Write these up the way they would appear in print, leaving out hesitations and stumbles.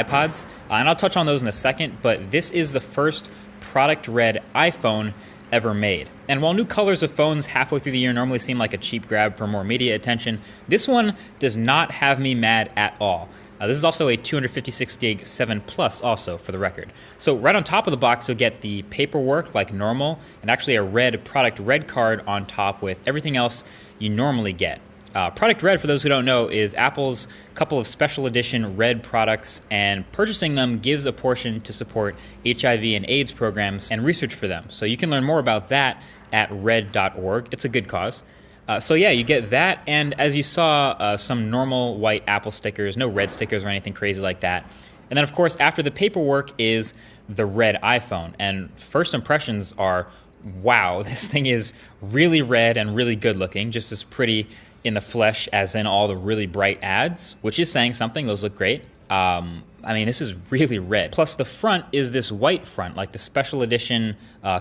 iPods, and I'll touch on those in a second, but this is the first product red iPhone ever made. And while new colors of phones halfway through the year normally seem like a cheap grab for more media attention, this one does not have me mad at all. This is also a 256 gig 7 Plus also, for the record. So right on top of the box, you'll get the paperwork like normal, and actually a red product red card on top with everything else you normally get. Product Red, for those who don't know, is Apple's couple of special edition red products, and purchasing them gives a portion to support HIV and AIDS programs and research for them. So you can learn more about that at red.org. It's a good cause. So yeah, you get that, and as you saw, some normal white Apple stickers, no red stickers or anything crazy like that. And then of course, after the paperwork is the red iPhone, and first impressions are, wow, this thing is really red and really good looking, just as pretty in the flesh as in all the really bright ads, which is saying something. Those look great. I mean, this is really red. Plus the front is this white front, like the special edition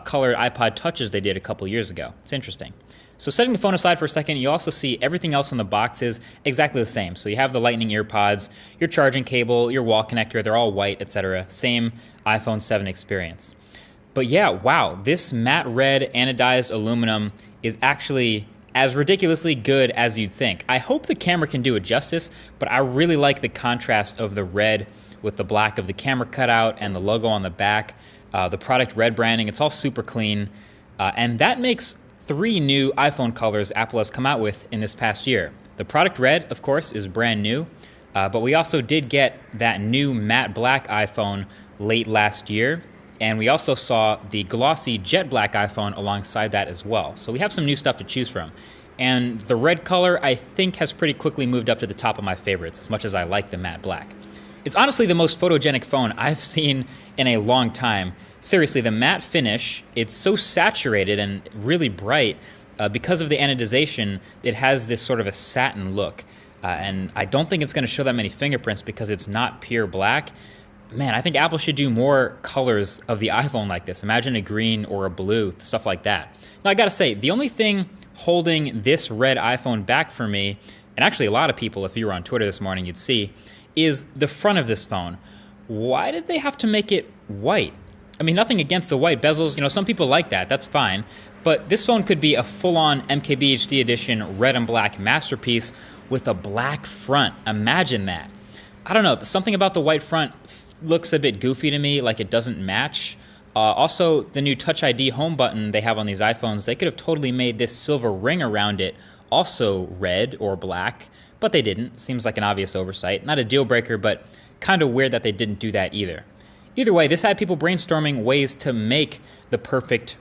colored iPod Touches they did a couple years ago. It's interesting. So setting the phone aside for a second, you also see everything else in the box is exactly the same. So you have the lightning ear pods, your charging cable, your wall connector, they're all white, etc. Same iPhone 7 experience. But yeah, wow, this matte red anodized aluminum is actually as ridiculously good as you'd think. I hope the camera can do it justice, but I really like the contrast of the red with the black of the camera cutout and the logo on the back, the product red branding. It's all super clean, and that makes 3 new iPhone colors Apple has come out with in this past year. The product red, of course, is brand new, but we also did get that new matte black iPhone late last year, and we also saw the glossy jet black iPhone alongside that as well. So we have some new stuff to choose from. And the red color, I think, has pretty quickly moved up to the top of my favorites, as much as I like the matte black. It's honestly the most photogenic phone I've seen in a long time. Seriously, the matte finish, it's so saturated and really bright. Because of the anodization, it has this sort of a satin look. And I don't think it's going to show that many fingerprints because it's not pure black. Man, I think Apple should do more colors of the iPhone like this. Imagine a green or a blue, stuff like that. Now, I gotta say, the only thing holding this red iPhone back for me, and actually a lot of people, if you were on Twitter this morning, you'd see, is the front of this phone. Why did they have to make it white? I mean, nothing against the white bezels. You know, some people like that. That's fine. But this phone could be a full-on MKBHD edition red and black masterpiece with a black front. Imagine that. I don't know. Something about the white front looks a bit goofy to me, like it doesn't match. Also, the new Touch ID home button they have on these iPhones, they could have totally made this silver ring around it also red or black, but they didn't. Seems like an obvious oversight. Not a deal breaker, but kind of weird that they didn't do that either. Either way, this had people brainstorming ways to make the perfect